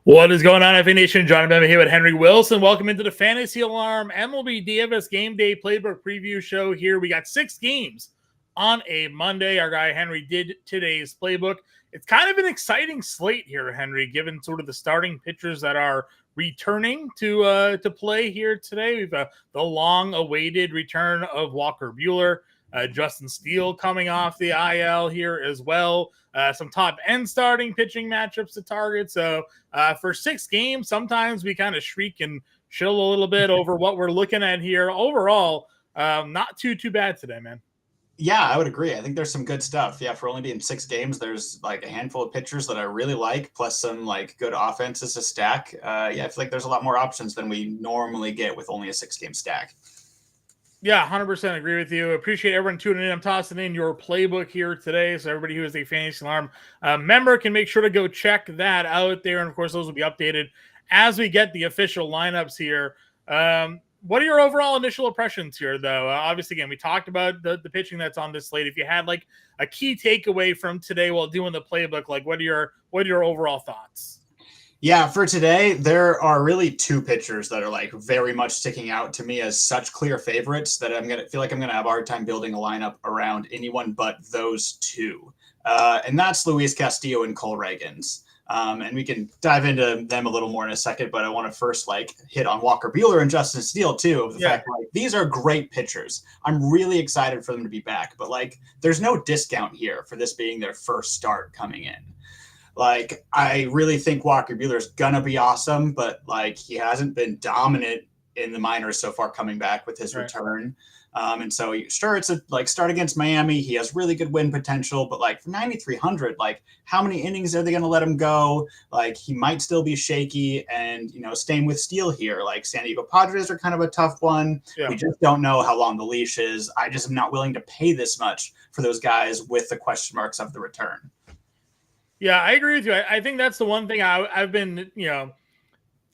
What is going on, FA Nation? John Bemba here with Henry Wilson. Welcome into the Fantasy Alarm MLB DFS Game Day Playbook Preview Show here. We got 6 games on a Monday. Our guy Henry did today's playbook. It's kind of an exciting slate here, Henry, given sort of the starting pitchers that are returning to play here today. We've got the long-awaited return of Walker Buehler. Justin Steele coming off the IL here as well. Some top end starting pitching matchups to target. So for 6 games, sometimes we kind of shriek and chill a little bit over what we're looking at here. Overall, not too bad today, man. Yeah, I would agree. I think there's some good stuff. Yeah, for only being 6 games, there's like a handful of pitchers that I really like, plus some like good offenses to stack. I feel like there's a lot more options than we normally get with only a 6-game stack. Yeah, 100% agree with you. Appreciate everyone tuning in. I'm tossing in your playbook here today. So everybody who is a Fantasy Alarm member can make sure to go check that out there. And of course, those will be updated as we get the official lineups here. What are your overall initial impressions here, though? Obviously, again, we talked about the pitching that's on this slate. If you had like a key takeaway from today while doing the playbook, like what are your overall thoughts? Yeah, for today, there are really 2 pitchers that are like very much sticking out to me as such clear favorites that I'm gonna feel like I'm gonna have a hard time building a lineup around anyone but those 2. And that's Luis Castillo and Cole Ragans. And we can dive into them a little more in a second, but I want to first like hit on Walker Buehler and Justin Steele too. Of the fact that like, these are great pitchers. I'm really excited for them to be back, but like there's no discount here for this being their first start coming in. Like, I really think Walker Buehler is going to be awesome, but like he hasn't been dominant in the minors so far coming back with his return. And so sure, it's a like start against Miami. He has really good win potential, but like for 9,300, like how many innings are they going to let him go? Like he might still be shaky, and staying with Steele here, like San Diego Padres are kind of a tough one. Yeah. We just don't know how long the leash is. I just am not willing to pay this much for those guys with the question marks of the return. Yeah, I agree with you. I think that's the one thing I've been,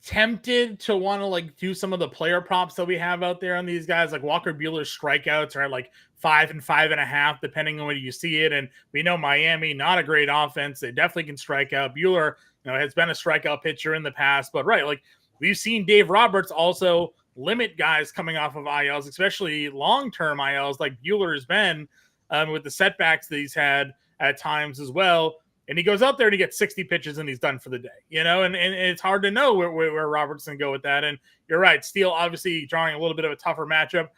tempted to want to like do some of the player props that we have out there on these guys. Like Walker Buehler's strikeouts are at like 5 and 5.5, depending on where you see it. And we know Miami, not a great offense. They definitely can strike out. Buehler, has been a strikeout pitcher in the past, but like we've seen Dave Roberts also limit guys coming off of ILs, especially long-term ILs like Buehler has been with the setbacks that he's had at times as well. And he goes out there and he gets 60 pitches and he's done for the day, and it's hard to know where Robert's going to go with that. And you're right. Steele obviously drawing a little bit of a tougher matchup.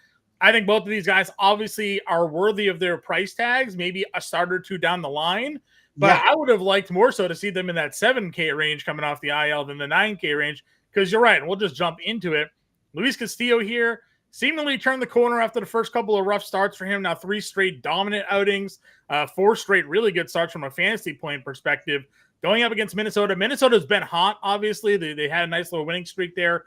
I think both of these guys obviously are worthy of their price tags, maybe a start or 2 down the line. But yeah. I would have liked more so to see them in that 7K range coming off the IL than the 9K range, because you're right. And we'll just jump into it. Luis Castillo here seemingly turned the corner after the first couple of rough starts for him. Now 3 straight dominant outings, 4 straight really good starts from a fantasy point perspective. Going up against Minnesota. Minnesota's been hot, obviously. They had a nice little winning streak there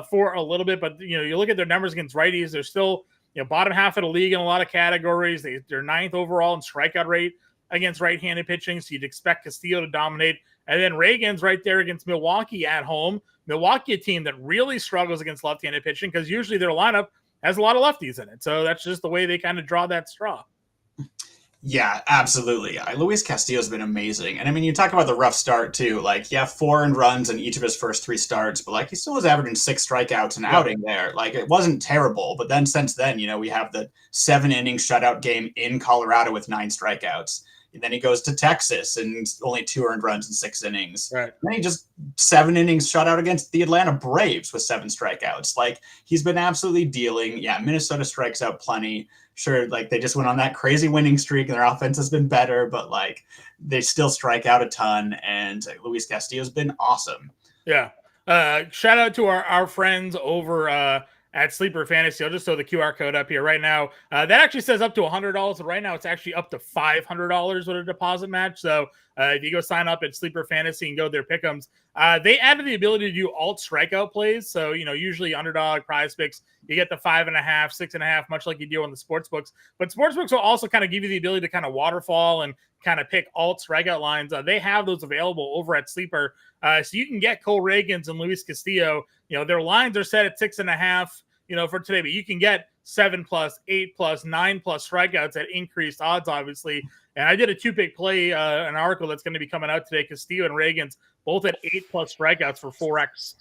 for a little bit. But, you look at their numbers against righties. They're still, bottom half of the league in a lot of categories. They're 9th overall in strikeout rate against right-handed pitching. So you'd expect Castillo to dominate. And then Reagan's right there against Milwaukee at home. Milwaukee, a team that really struggles against left-handed pitching because usually their lineup has a lot of lefties in it. So that's just the way they kind of draw that straw. Yeah, absolutely. Luis Castillo's been amazing. And I mean, you talk about the rough start too. Like, 4 earned runs in each of his first 3 starts, but like he still was averaging 6 strikeouts an outing there. Like it wasn't terrible. But then since then, we have the 7-inning shutout game in Colorado with 9 strikeouts. And then he goes to Texas and only 2 earned runs in 6 innings. Right. And then he just 7 innings shutout against the Atlanta Braves with 7 strikeouts. Like he's been absolutely dealing. Yeah, Minnesota strikes out plenty. Sure, like they just went on that crazy winning streak and their offense has been better, but like they still strike out a ton. And Luis Castillo's been awesome. Yeah. Shout out to our friends over at Sleeper Fantasy. I'll just throw the QR code up here right now. That actually says up to $100. So right now it's actually up to $500 with a deposit match. So if you go sign up at Sleeper Fantasy and go there pick'ems, they added the ability to do alt strikeout plays. So, usually underdog, prize picks, you get the 5.5, 6.5, much like you do on the sports books. But sports books will also kind of give you the ability to kind of waterfall and kind of pick alt strikeout lines. They have those available over at Sleeper. So you can get Cole Ragans and Luis Castillo. Their lines are set at 6.5, for today, but you can get 7+, 8+, 9+ strikeouts at increased odds, obviously. And I did a 2-pick play, an article that's going to be coming out today. Castillo and Reagans both at 8+ strikeouts for 4x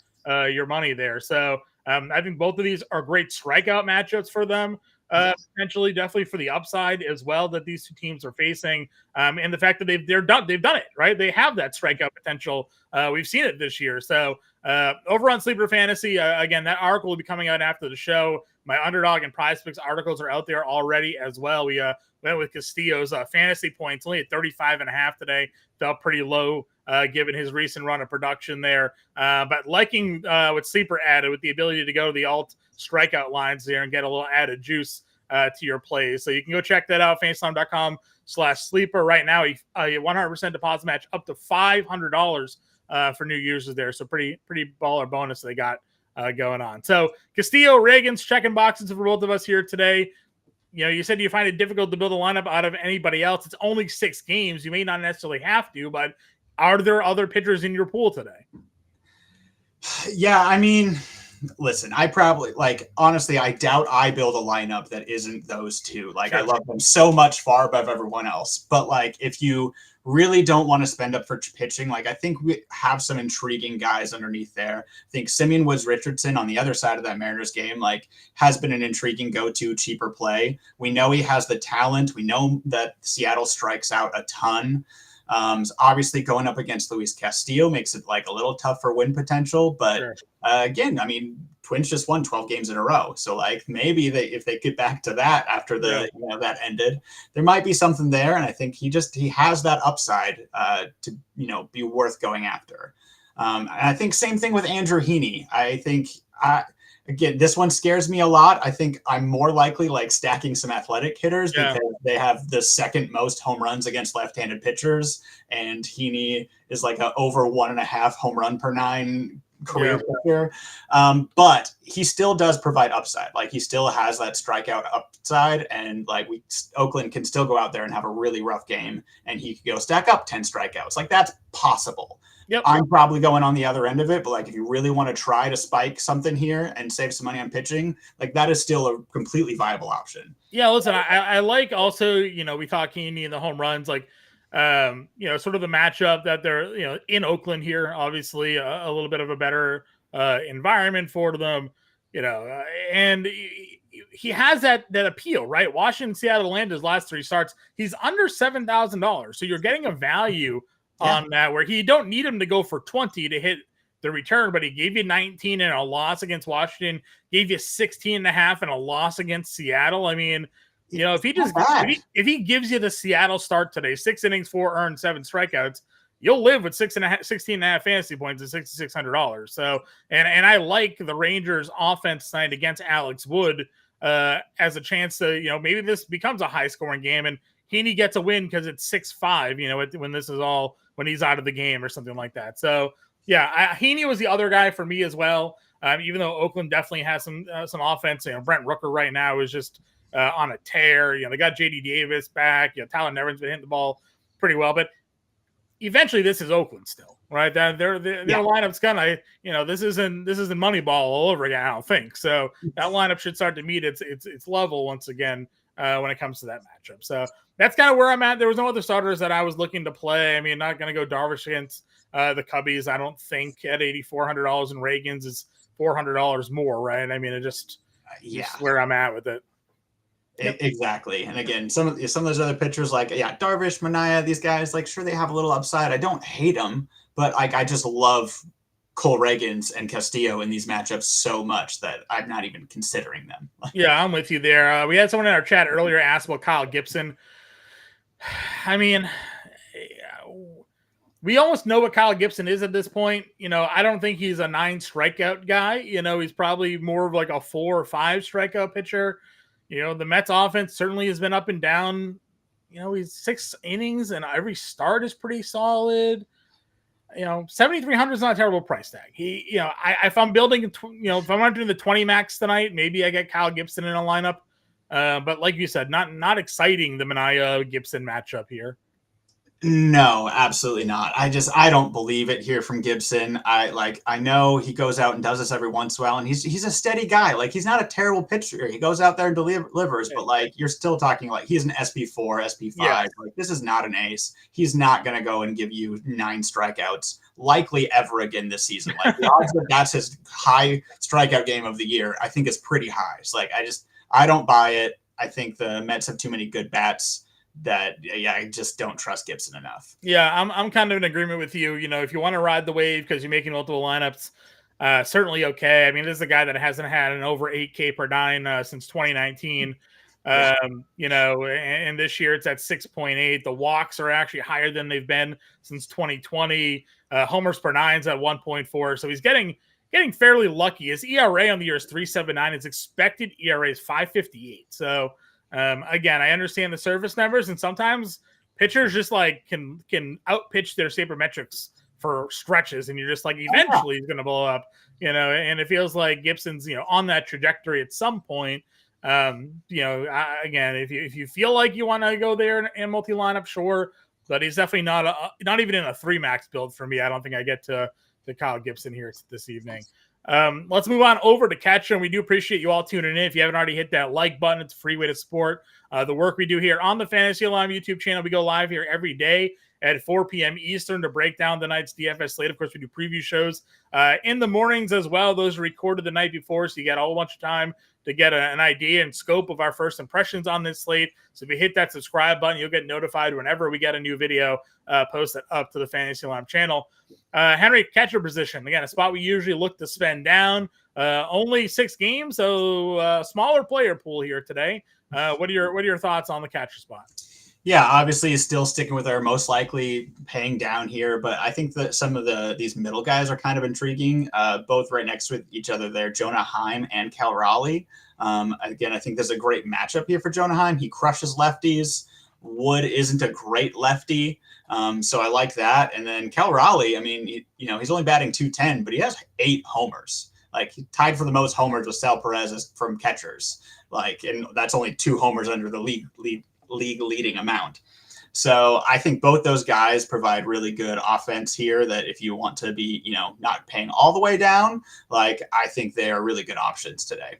your money there. So I think both of these are great strikeout matchups for them. Potentially, definitely for the upside as well that these two teams are facing, and the fact that they've done it right. They have that strikeout potential. We've seen it this year. So over on Sleeper Fantasy, again, that article will be coming out after the show. My underdog and Prize Picks articles are out there already as well. We went with Castillo's fantasy points only at 35.5 today. Felt pretty low given his recent run of production there. But liking what Sleeper added with the ability to go to the alt strikeout lines there and get a little added juice to your plays. So you can go check that out, fantasyslam.com/sleeper. Right now, a 100% deposit match up to $500 for new users there. So pretty baller bonus they got going on. So Castillo, Reagans, checking boxes for both of us here today. You know, you said you find it difficult to build a lineup out of anybody else. It's only 6 games. You may not necessarily have to, but are there other pitchers in your pool today? Yeah, I mean, listen, I probably, honestly, I doubt I build a lineup that isn't those two. Sure. I love them so much far above everyone else. But, if you really don't want to spend up for pitching, I think we have some intriguing guys underneath there. I think Simeon Woods-Richardson on the other side of that Mariners game, has been an intriguing go-to, cheaper play. We know he has the talent. We know that Seattle strikes out a ton. Obviously going up against Luis Castillo makes it a little tough for win potential, but sure. Again, I mean, Twins just won 12 games in a row. So maybe if they get back to that after that ended, there might be something there. And I think he has that upside to, be worth going after. And I think same thing with Andrew Heaney. I think, again, this one scares me a lot. I think I'm more likely stacking some athletic hitters because they have the second most home runs against left-handed pitchers. And Heaney is a over 1.5 home run per 9 career pitcher. But he still does provide upside. He still has that strikeout upside. And Oakland can still go out there and have a really rough game. And he could go stack up 10 strikeouts. That's possible. Yep. I'm probably going on the other end of it, but if you really want to try to spike something here and save some money on pitching, that is still a completely viable option. Yeah, listen, I like also, we talk Heaney and the home runs, sort of the matchup that they're, in Oakland here, obviously a little bit of a better environment for them, and he has that appeal, right? Washington, Seattle, Atlanta, his last 3 starts, he's under $7,000. So you're getting a value on that, where you don't need him to go for 20 to hit the return, but he gave you 19 and a loss against Washington, gave you 16.5 and a loss against Seattle. I mean, if he gives you the Seattle start today, 6 innings, 4 earned, 7 strikeouts, you'll live with 16.5 fantasy points at $6,600. So, and I like the Rangers offense tonight against Alex Wood as a chance to, maybe this becomes a high scoring game and Heaney gets a win because it's 6-5, when this is all, when he's out of the game or something like that. So yeah, Heaney was the other guy for me as well. Even though Oakland definitely has some offense, Brent Rooker right now is just on a tear. They got JD Davis back. Tyler Nevins been hitting the ball pretty well, but eventually this is Oakland still, right? Their lineup's gonna, this isn't Moneyball all over again. I don't think so. That lineup should start to meet its level once again when it comes to that matchup. So that's kind of where I'm at. There was no other starters that I was looking to play. I mean, not going to go Darvish against the Cubbies. I don't think at $8,400 and Reagans is $400 more, right? I mean, it just where I'm at with it. Exactly. And again, some of those other pitchers Darvish, Manaea, these guys, sure, they have a little upside. I don't hate them, but I just love Cole Reagans and Castillo in these matchups so much that I'm not even considering them. Yeah, I'm with you there. We had someone in our chat earlier ask about Kyle Gibson. I mean, we almost know what Kyle Gibson is at this point. I don't think he's a 9 strikeout guy. He's probably more of a 4 or 5 strikeout pitcher. The Mets offense certainly has been up and down. He's 6 innings and every start is pretty solid. 7,300 is not a terrible price tag. If I'm building, if I'm not doing the 20 max tonight, maybe I get Kyle Gibson in a lineup. But like you said, not exciting, the Manaea Gibson matchup here. No, absolutely not. I don't believe it here from Gibson. I know he goes out and does this every once in a while, and he's a steady guy. Like, he's not a terrible pitcher. He goes out there and delivers, but like, you're still talking like he's an SP4, SP5. Yeah. Like, this is not an ace. He's not gonna go and give you 9 strikeouts likely ever again this season. Like, the odds that that's his high strikeout game of the year, I think is pretty high. So like, I don't buy it. I think the Mets have too many good bats that, yeah, I just don't trust Gibson enough. Yeah, I'm kind of in agreement with you. You know, if you want to ride the wave because you're making multiple lineups, certainly okay. I mean, this is a guy that hasn't had an over 8K per nine since 2019. You know, and this year it's at 6.8. The walks are actually higher than they've been since 2020. Homers per nine's at 1.4. So he's getting fairly lucky. His ERA on the year is 3.79. His expected ERA is 5.58. So again, I understand the service numbers, and sometimes pitchers just like can outpitch their sabermetrics for stretches, and you're just like, eventually he's going to blow up, you know. And it feels like Gibson's, you know, on that trajectory at some point. You know, again, if you feel like you want to go there in multi lineup, sure, but he's definitely not even in a 3 max build for me. I don't think I get to Kyle Gibson here this evening. Let's move on over to catcher, and we do appreciate you all tuning in. If you haven't already hit that like button, it's a free way to support the work we do here on the Fantasy Alarm YouTube channel. We go live here every day at 4 p.m. Eastern to break down the night's DFS slate. Of course, we do preview shows in the mornings as well. Those are recorded the night before, so you get a whole bunch of time to get an idea and scope of our first impressions on this slate. So if you hit that subscribe button, you'll get notified whenever we get a new video posted up to the Fantasy Alarm channel. Henry, catcher position. Again, a spot we usually look to spend down. Only 6 games, so smaller player pool here today. What are your thoughts on the catcher spot? Yeah, obviously still sticking with our most likely paying down here, but I think that some of these middle guys are kind of intriguing, both right next to each other there, Jonah Heim and Cal Raleigh. Again, I think there's a great matchup here for Jonah Heim. He crushes lefties. Wood isn't a great lefty, so I like that. And then Cal Raleigh, I mean, he's only batting .210, but he has 8 homers. Like, he tied for the most homers with Sal Perez from catchers. Like, and that's only 2 homers under the league leading amount. So I think both those guys provide really good offense here, that if you want to be, not paying all the way down, like, I think they are really good options today.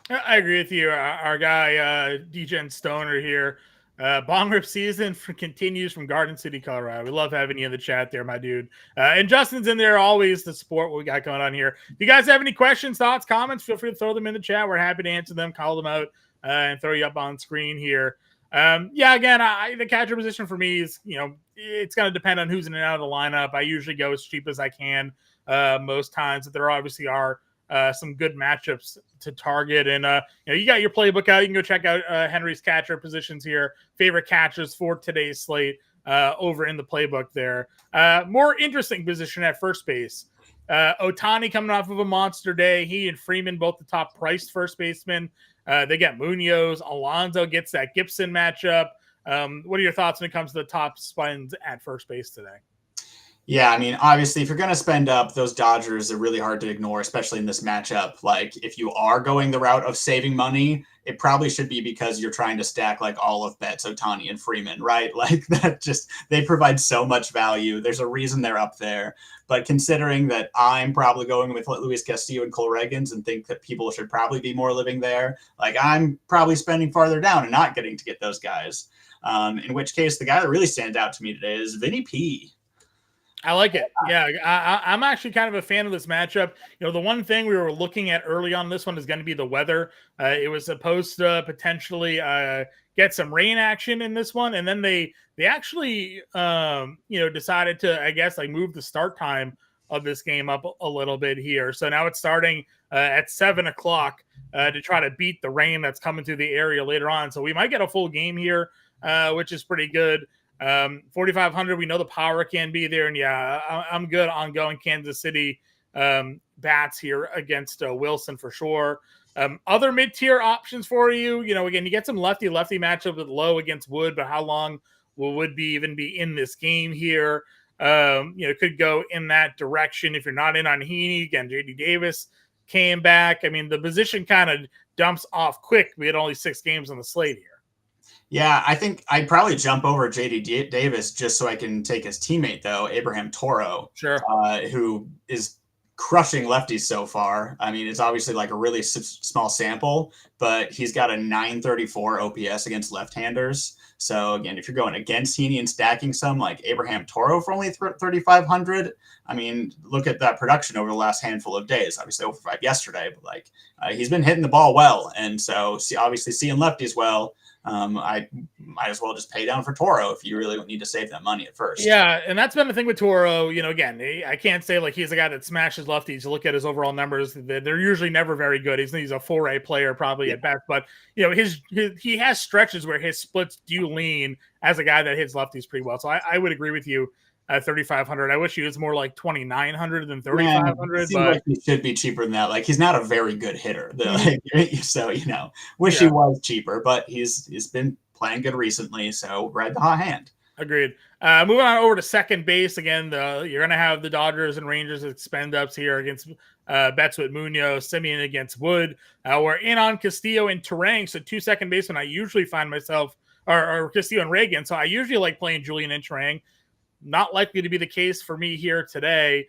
I agree with you. Our guy, DGen Stoner here, Bong Rip season continues from Garden City, Colorado. We love having you in the chat there, my dude. And Justin's in there always to support what we got going on here. If you guys have any questions, thoughts, comments, feel free to throw them in the chat. We're happy to answer them, call them out, and throw you up on screen here. Yeah, again, the catcher position for me is, it's going to depend on who's in and out of the lineup. I usually go as cheap as I can most times. But there obviously are some good matchups to target. And, you got your playbook out. You can go check out Henry's catcher positions here. Favorite catchers for today's slate over in the playbook there. More interesting position at first base. Ohtani coming off of a monster day. He and Freeman, both the top priced first basemen. They get Munoz. Alonso gets that Gibson matchup. What are your thoughts when it comes to the top spines at first base today? Yeah, I mean, obviously, if you're going to spend up, those Dodgers are really hard to ignore, especially in this matchup. Like, if you are going the route of saving money, it probably should be because you're trying to stack like all of Betts, Ohtani, and Freeman, right? Like, they provide so much value. There's a reason they're up there. But considering that I'm probably going with Luis Castillo and Cole Reagans and think that people should probably be more living there, like, I'm probably spending farther down and not getting to get those guys. In which case, the guy that really stands out to me today is Vinny P. I like it. Yeah, I'm actually kind of a fan of this matchup. The one thing we were looking at early on this one is going to be the weather. It was supposed to potentially get some rain action in this one, and then they actually decided to, I guess, like, move the start time of this game up a little bit here. So now it's starting at 7:00 to try to beat the rain that's coming through the area later on. So we might get a full game here, which is pretty good. 4,500, we know the power can be there. And yeah, I'm good on going Kansas City bats here against Wilson for sure. Other mid-tier options for you, again, you get some lefty-lefty matchup with Lowe against Wood, but how long will Wood even be in this game here? Could go in that direction if you're not in on Heaney. Again, JD Davis came back. I mean, the position kind of dumps off quick. We had only 6 games on the slate here. Yeah, I think I'd probably jump over JD Davis just so I can take his teammate, though, Abraham Toro, Sure. who is crushing lefties so far. I mean, it's obviously like a really small sample, but he's got a 934 OPS against left-handers. So again, if you're going against Heaney and stacking some like Abraham Toro for only 3,500, I mean, look at that production over the last handful of days. Obviously over 5 yesterday, but like he's been hitting the ball well, and so obviously seeing lefties well. I might as well just pay down for Toro if you really need to save that money at first. Yeah, and that's been the thing with Toro. You know, again, I can't say like he's a guy that smashes lefties. You look at his overall numbers; they're usually never very good. He's a 4A player probably at best, but you know, he has stretches where his splits do lean as a guy that hits lefties pretty well. So I would agree with you at 3,500. I wish he was more like 2,900 than 3,500. Seems But like he should be cheaper than that. Like he's not a very good hitter, so wish he was cheaper. But he's been playing good recently, so ride the hot hand. Agreed. Moving on over to second base again. You're going to have the Dodgers and Rangers expend ups here against bets with Munoz, Simeon against Wood. We're in on Castillo and Terang, so 2 second basemen. I usually find myself or Castillo and Reagan. So I usually like playing Julian and Terang. Not likely to be the case for me here today.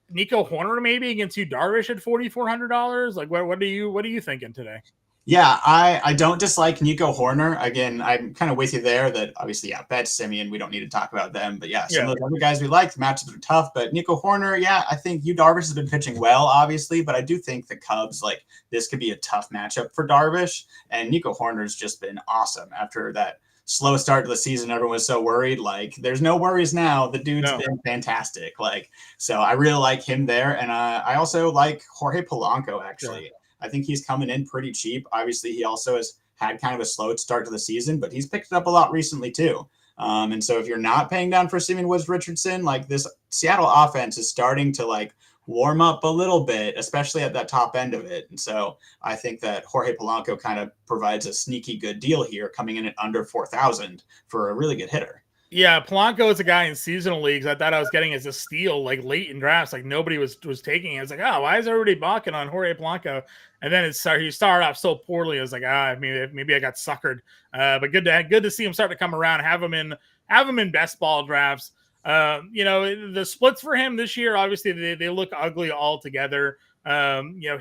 Nico Horner maybe against you, Darvish at $4,400. Like what are you thinking today? Yeah, I don't dislike Nico Horner. Again, I'm kind of with you there that obviously, yeah, Betts, Simeon, we don't need to talk about them. But yeah, some of those other guys we like, the matchups are tough. But Nico Horner, yeah, I think Darvish has been pitching well, obviously. But I do think the Cubs, like, this could be a tough matchup for Darvish. And Nico Horner's just been awesome after that slow start to the season. Everyone was so worried. Like, there's no worries now. The dude's been fantastic. Like, so I really like him there. And I also like Jorge Polanco, actually. Yeah. I think he's coming in pretty cheap. Obviously, he also has had kind of a slow start to the season, but he's picked it up a lot recently too. And so if you're not paying down for Simeon Woods Richardson, like this Seattle offense is starting to like warm up a little bit, especially at that top end of it. And so I think that Jorge Polanco kind of provides a sneaky good deal here, coming in at under 4,000 for a really good hitter. Yeah, Polanco is a guy in seasonal leagues I thought I was getting as a steal, like late in drafts. Like nobody was taking it. I was like, oh, why is everybody balking on Jorge Polanco? And then he started off so poorly. I was like, maybe I got suckered. But good to see him start to come around. Have him in best ball drafts. The splits for him this year, obviously they look ugly altogether.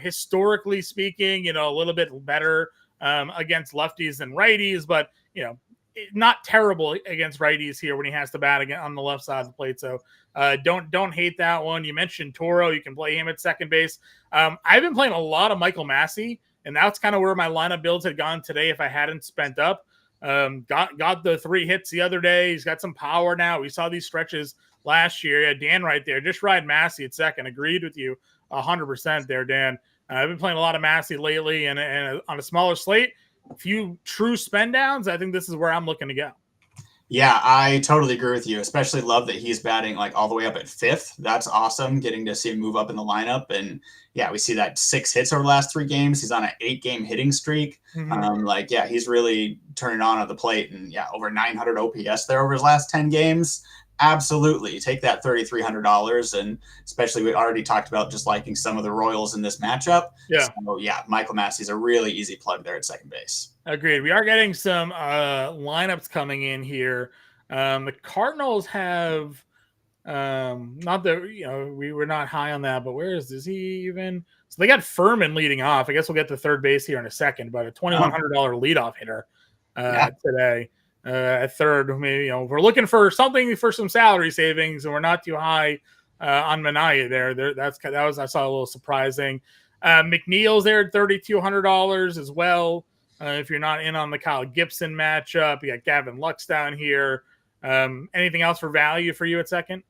Historically speaking, a little bit better against lefties than righties, but not terrible against righties here when he has to bat again on the left side of the plate. So don't hate that one. You mentioned Toro. You can play him at second base. I've been playing a lot of Michael Massey, and that's kind of where my lineup builds had gone today if I hadn't spent up. Got the 3 hits the other day. He's got some power now. We saw these stretches last year. Yeah, Dan right there. Just ride Massey at second. Agreed with you 100% there, Dan. I've been playing a lot of Massey lately, and on a smaller slate, a few true spend downs. I think this is where I'm looking to go. Yeah, I totally agree with you. Especially love that he's batting like all the way up at 5th. That's awesome. Getting to see him move up in the lineup. And yeah, we see that 6 hits over the last 3 games. He's on an 8-game hitting streak. Mm-hmm. He's really turning on at the plate, and yeah, over 900 OPS there over his last 10 games. Absolutely. Take that $3,300. And especially we already talked about just liking some of the Royals in this matchup. Yeah. So yeah, Michael Massey's a really easy plug there at second base. Agreed. We are getting some lineups coming in here. The Cardinals have not that we were not high on that, but where is he even? So they got Furman leading off. I guess we'll get to third base here in a second, but a $2,100 leadoff hitter today. At third, we're looking for something for some salary savings, and we're not too high on Minaya there. That was I saw a little surprising. McNeil's there at $3,200 as well. If you're not in on the Kyle Gibson matchup, you got Gavin Lux down here. Anything else for value for you at second?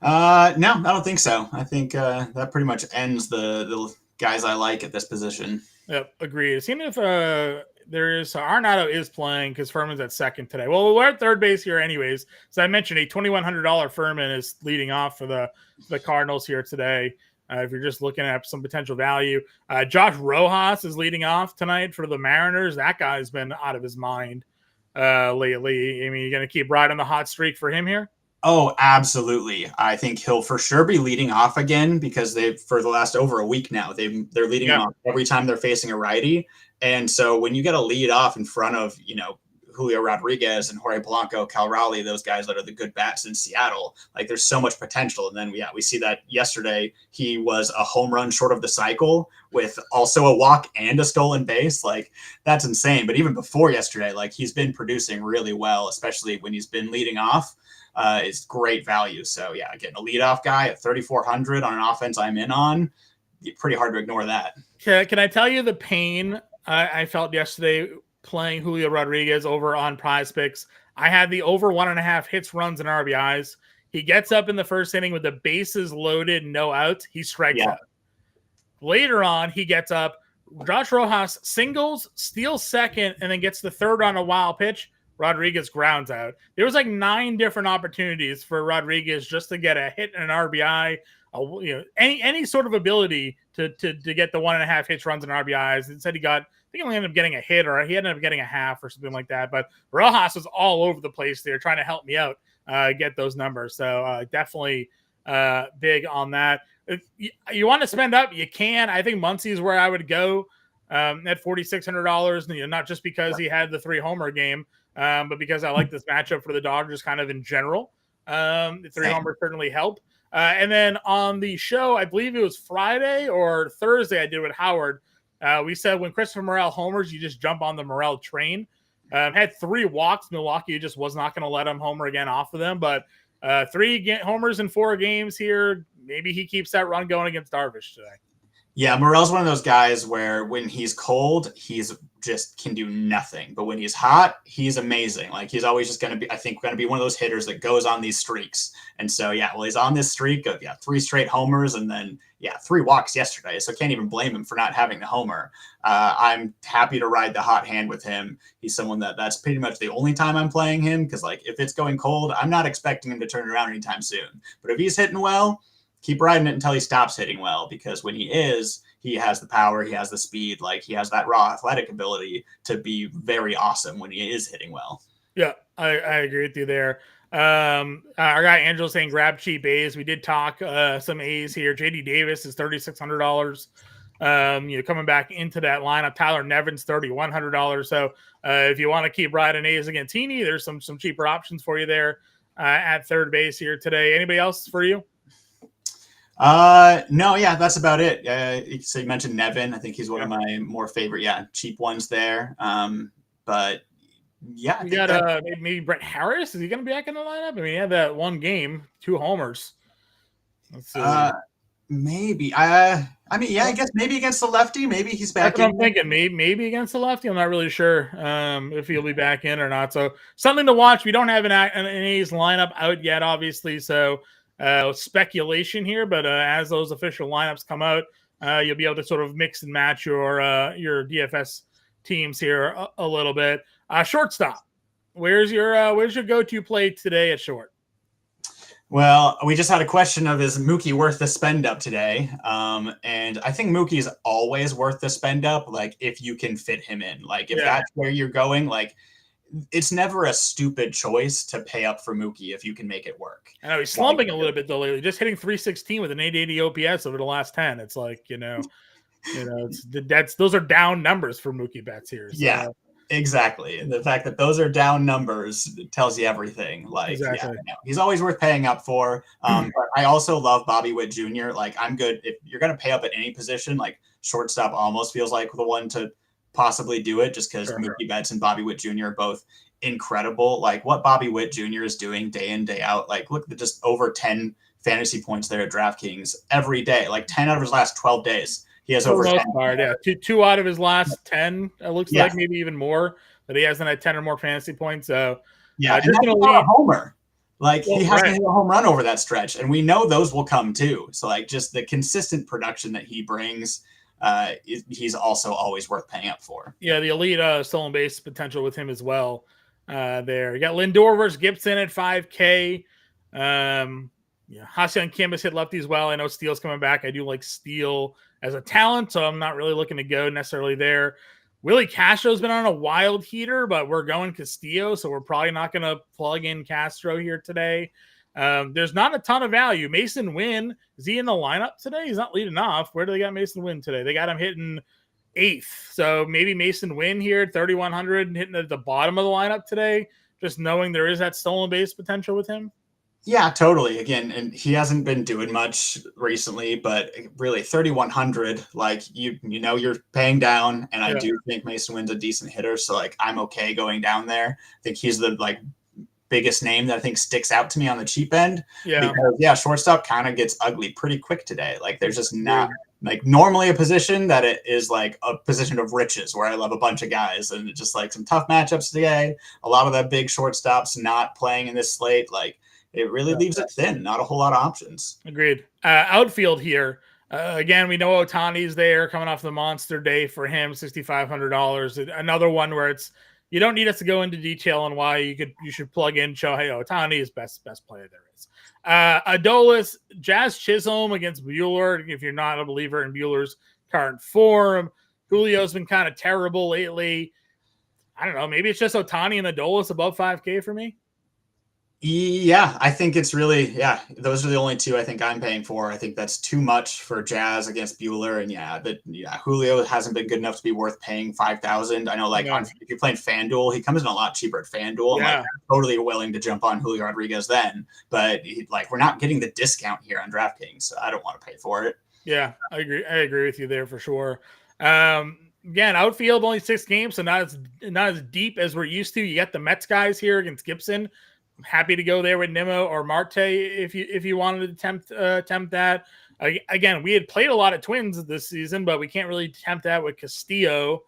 No, I don't think so. I think that pretty much ends the guys I like at this position. Yep, agreed. It seems if Arenado is playing because Furman's at second today. Well, we're at third base here anyways. So I mentioned a $2,100 Furman is leading off for the Cardinals here today. If you're just looking at some potential value, Josh Rojas is leading off tonight for the Mariners. That guy's been out of his mind lately. I mean, you're going to keep riding the hot streak for him here? Oh, absolutely. I think he'll for sure be leading off again because they've for the last over a week now, they're leading him Yeah. off every time they're facing a righty. And so when you get a lead off in front of, Julio Rodriguez and Jorge Polanco, Cal Raleigh, those guys that are the good bats in Seattle, like there's so much potential. And then we see that yesterday he was a home run short of the cycle with also a walk and a stolen base. Like that's insane. But even before yesterday, like he's been producing really well, especially when he's been leading off. Is great value. So yeah, getting a leadoff guy at 3,400 on an offense I'm in on, pretty hard to ignore that. Can I tell you the pain I felt yesterday playing Julio Rodriguez over on Prize Picks? I had the over 1.5 hits, runs, and RBIs. He gets up in the first inning with the bases loaded, no outs. He strikes out. Later on, he gets up. Josh Rojas singles, steals second, and then gets the third on a wild pitch. Rodriguez grounds out. There was like 9 different opportunities for Rodriguez just to get a hit and an RBI, any sort of ability to get the 1.5 hits, runs, and RBIs. Instead, I think he only ended up getting a hit, or he ended up getting a half or something like that. But Rojas was all over the place there trying to help me out get those numbers. So definitely big on that. If you want to spend up, you can. I think Muncy is where I would go at $4,600. Not just because he had the 3 homer game, but because I like this matchup for the Dodgers kind of in general. The 3 homers certainly help. And then on the show, I believe it was Friday or Thursday, I did with Howard. We said when Christopher Morel homers, you just jump on the Morel train. Had 3 walks. Milwaukee just was not going to let him homer again off of them. But 3 homers in 4 games here. Maybe he keeps that run going against Darvish today. Yeah, Morel's one of those guys where when he's cold, he's just can do nothing. But when he's hot, he's amazing. Like he's always just going to be, I think, going to be one of those hitters that goes on these streaks. And so, he's on this streak of 3 straight homers and then 3 walks yesterday. So can't even blame him for not having the homer. I'm happy to ride the hot hand with him. He's someone that's pretty much the only time I'm playing him because like if it's going cold, I'm not expecting him to turn around anytime soon. But if he's hitting well, keep riding it until he stops hitting well, because when he has the power, he has the speed, like he has that raw athletic ability to be very awesome when he is hitting well. Yeah, I agree with you there. Our guy Angelo saying grab cheap A's. We did talk some A's here. JD Davis is $3,600. Coming back into that lineup. Tyler Nevin's $3,100. So if you want to keep riding A's against Heaney, there's some cheaper options for you there at third base here today. Anybody else for you? No, that's about it. So you mentioned Nevin. I think he's one of my more favorite, cheap ones there. But we got maybe Brett Harris. Is he going to be back in the lineup? I mean, he had that 1 game, 2 homers. Let's see. Maybe. I guess maybe against the lefty. Maybe he's back. That's what I'm thinking. Maybe against the lefty. I'm not really sure if he'll be back in or not. So something to watch. We don't have an A's lineup out yet, obviously. So speculation here, but as those official lineups come out, you'll be able to sort of mix and match your DFS teams here a little bit. Shortstop, where's your go-to play today at short? Well, we just had a question of is Mookie worth the spend up today? And I think Mookie's always worth the spend up. Like if you can fit him in, like if that's where you're going, like it's never a stupid choice to pay up for Mookie if you can make it work. I know he's slumping a little bit though lately, just hitting 316 with an 880 OPS over the last 10. It's like, those are down numbers for Mookie Betts here. So. Yeah, exactly. And the fact that those are down numbers tells you everything. Like, exactly. He's always worth paying up for. But I also love Bobby Witt Jr. Like I'm good. If you're going to pay up at any position, like shortstop almost feels like the one to possibly do it just because Mookie Betts and Bobby Witt Jr. are both incredible. Like what Bobby Witt Jr. is doing day in, day out, like look at just over 10 fantasy points there at DraftKings every day, like 10 out of his last 12 days. He has over 10. Two out of his last 10, it looks like maybe even more, but he hasn't had 10 or more fantasy points. So just going to lead a homer. Like he hasn't hit a home run over that stretch. And we know those will come too. So like just the consistent production that he brings, he's also always worth paying up for. Yeah, the elite stolen base potential with him as well. There, you got Lindor versus Gibson at 5K. Ha-Seong Kim has hit lefty as well. I know Steele's coming back. I do like Steele as a talent, so I'm not really looking to go necessarily there. Willie Castro's been on a wild heater, but we're going Castillo, so we're probably not going to plug in Castro here today. There's not a ton of value. Mason Wynn, is he in the lineup today? He's not leading off. Where do they got Mason Wynn today? They got him hitting 8th. So maybe Mason Wynn here, 3,100, and hitting at the bottom of the lineup today, just knowing there is that stolen base potential with him. Yeah, totally. Again, and he hasn't been doing much recently, but really 3,100, like you know you're paying down, and I do think Mason Wynn's a decent hitter, so like I'm okay going down there. I think he's the like biggest name that I think sticks out to me on the cheap end. Yeah. Because shortstop kind of gets ugly pretty quick today. Like there's just not like normally a position that it is like a position of riches where I love a bunch of guys, and just like some tough matchups today. A lot of the big shortstops not playing in this slate, like it really leaves it thin. Not a whole lot of options. Agreed. Outfield here. Again, we know Ohtani's there coming off the monster day for him, $6,500. Another one where you don't need us to go into detail on why you should plug in Shohei Ohtani is best player there is. Adolis, Jazz Chisholm against Buehler. If you're not a believer in Buehler's current form, Julio's been kind of terrible lately. I don't know. Maybe it's just Ohtani and Adolis above 5K for me. Yeah, I think it's really, those are the only two I think I'm paying for. I think that's too much for Jazz against Buehler. And Julio hasn't been good enough to be worth paying 5,000. I know, if you're playing FanDuel, he comes in a lot cheaper at FanDuel. Yeah. I'm totally willing to jump on Julio Rodriguez then. But we're not getting the discount here on DraftKings, so I don't want to pay for it. Yeah, I agree with you there for sure. Again, outfield only 6 games, so not as deep as we're used to. You got the Mets guys here against Gibson. I'm happy to go there with Nimmo or Marte if you wanted to tempt that. Again, we had played a lot of Twins this season, but we can't really tempt that with Castillo.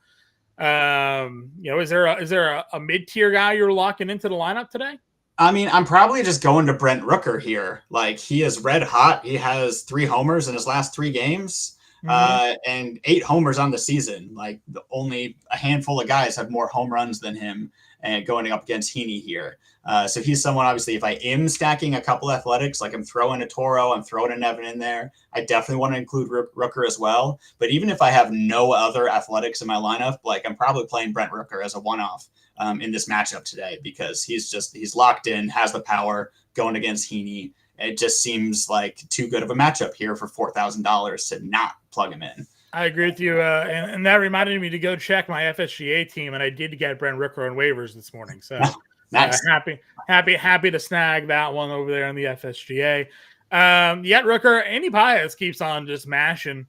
Is there a mid-tier guy you're locking into the lineup today? I mean, I'm probably just going to Brent Rooker here. Like, he is red hot. He has 3 homers in his last 3 games. And 8 homers on the season. Like, only a handful of guys have more home runs than him, and going up against Heaney here. So he's someone, obviously, if I am stacking a couple athletics, like I'm throwing a Toro, I'm throwing a Nevin in there, I definitely want to include Rooker as well. But even if I have no other athletics in my lineup, like I'm probably playing Brent Rooker as a one-off in this matchup today, because he's locked in, has the power going against Heaney. It just seems like too good of a matchup here for $4,000 to not plug him in. I agree with you, and that reminded me to go check my FSGA team, and I did get Brent Rooker on waivers this morning. So nice. Happy to snag that one over there on the FSGA. Yet Rooker, Andy Paez keeps on just mashing.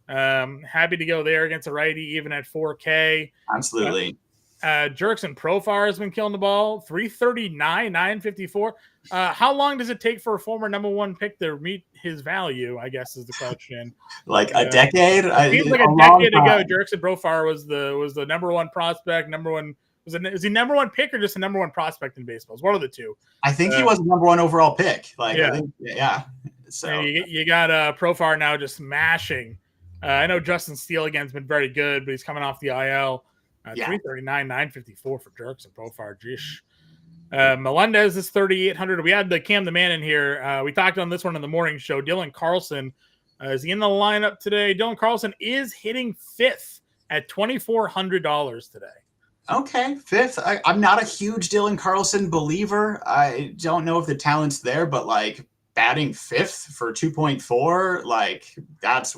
Happy to go there against a righty, even at 4K. Absolutely. Jerkson Profar has been killing the ball. 339, 954. How long does it take for a former number 1 pick to meet his value, I guess is the question. Like a decade? It seems like a decade ago, Jerkson Profar was the number 1 prospect. Is he number 1 pick or just a number 1 prospect in baseball? It's one of the two. I think he was the number 1 overall pick. So and you got Profar now just smashing. I know Justin Steele again's been very good, but he's coming off the IL. 339, 954 for Jerks and Profar. Jish. Melendez is 3,800. We had the Cam the Man in here. We talked on this one in the morning show. Dylan Carlson is he in the lineup today? Dylan Carlson is hitting 5th at $2,400 today. Okay, 5th. I'm not a huge Dylan Carlson believer. I don't know if the talent's there, but like batting 5th for 2.4, like that's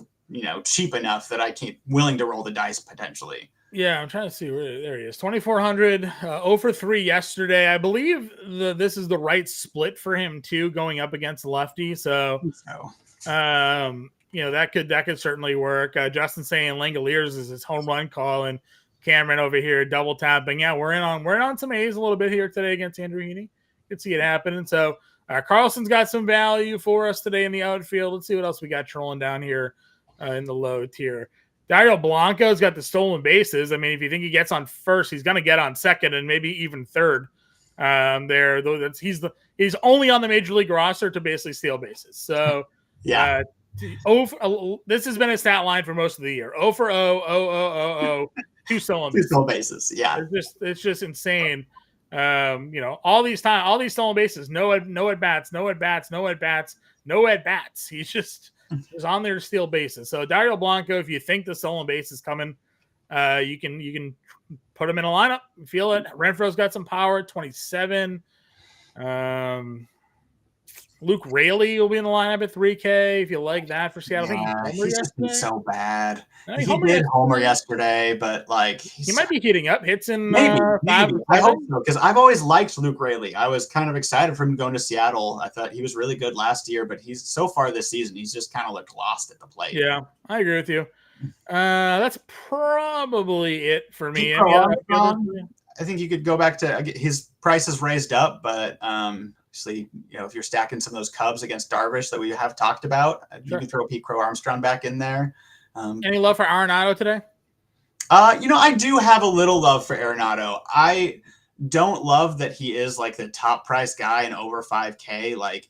cheap enough that I can't willing to roll the dice potentially. Yeah, I'm trying to see where there he is. 2,400, 0 for 3 yesterday. I believe this is the right split for him too, going up against lefty. So, that could certainly work. Justin saying Langoliers is his home run call, and Cameron over here double tapping. Yeah, we're in on some A's a little bit here today against Andrew Heaney. Could see it happening. So Carlson's got some value for us today in the outfield. Let's see what else we got trolling down here in the low tier. Dario Blanco's got the stolen bases. I mean, if you think he gets on first, he's going to get on second and maybe even third. He's only on the major league roster to basically steal bases. So this has been a stat line for most of the year. 0 for 0, 2 stolen bases. 2 stolen bases. Yeah, it's just insane. All these stolen bases, no at bats. He's just on there to steal bases. So Dario Blanco, if you think the stolen base is coming, you can put him in a lineup. Feel it. Renfro's got some power at 27. Luke Raley will be in the lineup at 3K if you like that for Seattle. I think he homered he's just been yesterday. so bad. No, He did homer yesterday, but like he might be heating up. Hits in maybe. 5 or 7. I hope so, because I've always liked Luke Raley. I was kind of excited for him going to Seattle. I thought he was really good last year, but he's so far this season, he's just kind of looked lost at the plate. Yeah, I agree with you. That's probably it for me. I think you could go back to his price is raised up, but obviously, if you're stacking some of those Cubs against Darvish that we have talked about, you can throw Pete Crow Armstrong back in there. Any love for Arenado today? I do have a little love for Arenado. I don't love that he is like the top price guy and over 5K. Like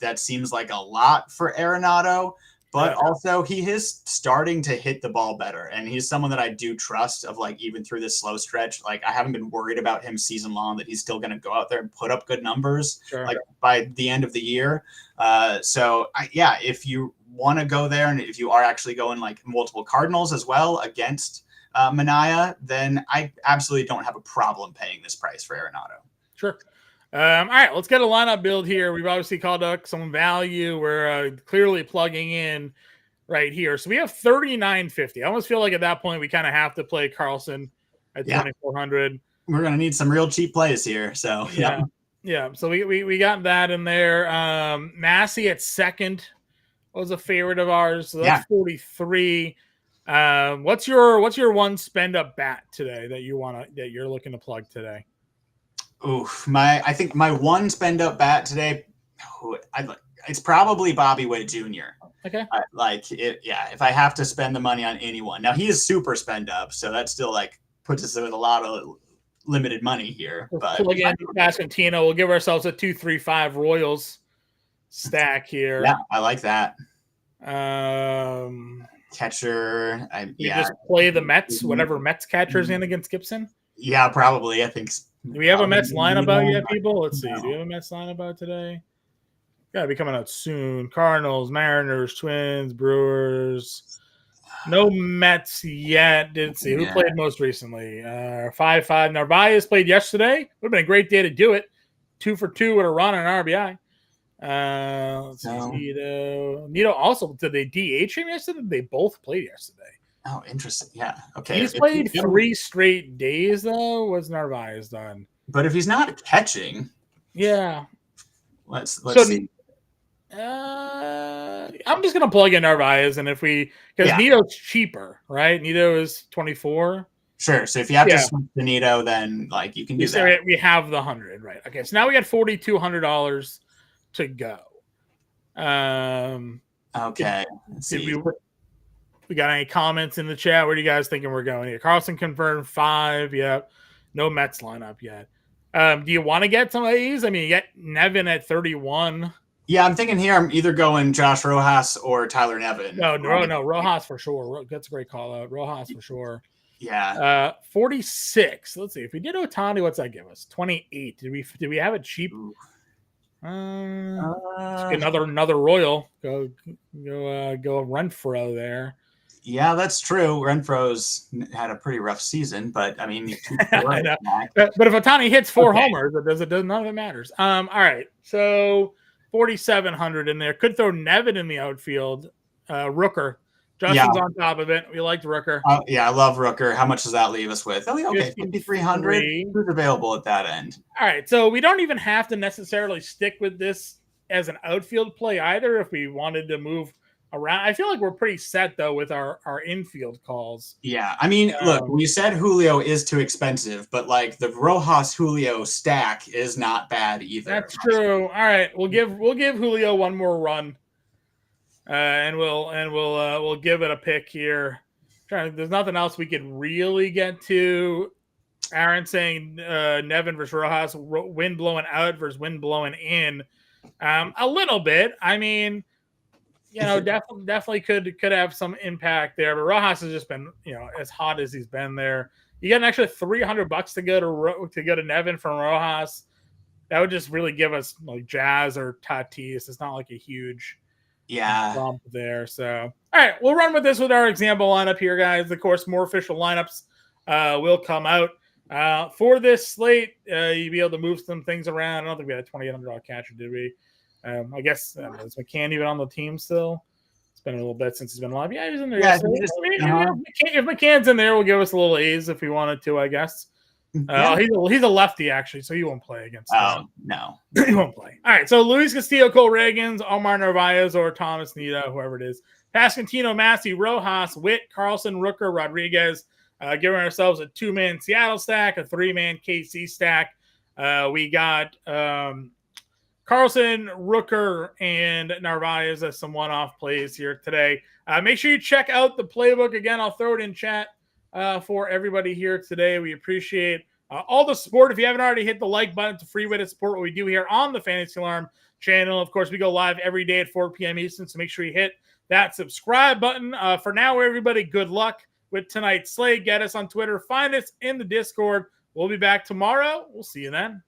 that seems like a lot for Arenado. But also he is starting to hit the ball better. And he's someone that I do trust of like, even through this slow stretch, like I haven't been worried about him season long, that he's still going to go out there and put up good numbers like by the end of the year. If you want to go there, and if you are actually going like multiple Cardinals as well against Manaea, then I absolutely don't have a problem paying this price for Arenado. Sure. All right, let's get a lineup build here. We've obviously called out some value. We're clearly plugging in right here. So we have 39.50. I almost feel like at that point we kind of have to play Carlson at 2,400. We're gonna need some real cheap plays here. So yeah. So we got that in there. Massey at second was a favorite of ours. So that's 43. What's your one spend up bat today that you're looking to plug today? Oof, I think my one spend up bat today, it's probably Bobby Witt Jr. Okay. If I have to spend the money on anyone. Now he is super spend up, so that still like puts us with a lot of limited money here. But again, Pasquantino, we'll give ourselves a 2-3-5 Royals stack here. Yeah, I like that. Catcher, just play the Mets, whatever Mets catcher's in against Gibson. Yeah, probably. I think. Do we have a Mets lineup out yet, people? Let's see. Do we have a Mets lineup out today? Gotta be coming out soon. Cardinals, Mariners, Twins, Brewers. No Mets yet. Didn't see who played most recently. 5-5. Narvaez played yesterday. Would have been a great day to do it. 2 for 2 with a run and an RBI. Let's see. Nito also, did they DH him yesterday? They both played yesterday. Oh, interesting. Yeah. Okay. He's played 3 straight days, though. What's Narvaez done? But if he's not catching, let's see. I'm just gonna plug in Narvaez, and because Nito's cheaper, right? Nito is 24. Sure. So if you have to switch to Nito, then like you can do that. We have the 100, right? Okay. So now we got $4,200 to go. Okay. Let's see. We got any comments in the chat? Where do you guys thinking we're going here? Carlson confirmed 5. Yep. No Mets lineup yet. Do you want to get some of these? I mean, you get Nevin at 31. Yeah, I'm thinking here I'm either going Josh Rojas or Tyler Nevin. No, Rojas for sure. That's a great call out. Rojas for sure. Yeah. 46. Let's see. If we did Ohtani, what's that give us? 28. Did we have it cheap? Another Royal. Go Renfroe there. Yeah, that's true. Renfroe's had a pretty rough season, but I mean, but if Ohtani hits 4 homers, none of it matters. All right, so 4,700 in there. Could throw Nevin in the outfield. Rooker, Justin's on top of it. We liked Rooker. I love Rooker. How much does that leave us with? Okay, 5,300. Who's available at that end? All right, so we don't even have to necessarily stick with this as an outfield play either. If we wanted to move around, I feel like we're pretty set though with our infield calls. Yeah, I mean, look, we said Julio is too expensive, but like the Rojas Julio stack is not bad either. That's true. All right, we'll give Julio one more run, and we'll give it a pick here. There's nothing else we could really get to. Aaron saying Nevin versus Rojas, wind blowing out versus wind blowing in. A little bit. I mean, definitely could have some impact there. But Rojas has just been, as hot as he's been there. You get an extra $300 to go to Nevin from Rojas. That would just really give us like Jazz or Tatis. It's not like a huge bump there. So, all right, we'll run with this with our example lineup here, guys. Of course, more official lineups will come out. For this slate, you'll be able to move some things around. I don't think we had a $2,800 catcher, did we? I guess is McCann even on the team still? It's been a little bit since he's been alive. Yeah, he's in there. Yeah, If McCann's in there, we'll give us a little A's if we wanted to, I guess. He's a lefty, actually, so he won't play against him. No. He won't play. All right, so Luis Castillo, Cole Reagans, Omar Narvaez, or Thomas Nita, whoever it is. Pascantino, Massey, Rojas, Witt, Carlson, Rooker, Rodriguez. Giving ourselves a 2-man Seattle stack, a 3-man KC stack. We got Carlson, Rooker, and Narvaez as some one-off plays here today. Make sure you check out the playbook. Again, I'll throw it in chat for everybody here today. We appreciate all the support. If you haven't already hit the like button, it's a free way to support what we do here on the Fantasy Alarm channel. Of course, we go live every day at 4 p.m. Eastern, so make sure you hit that subscribe button. For now, everybody, good luck with tonight's slate. Get us on Twitter. Find us in the Discord. We'll be back tomorrow. We'll see you then.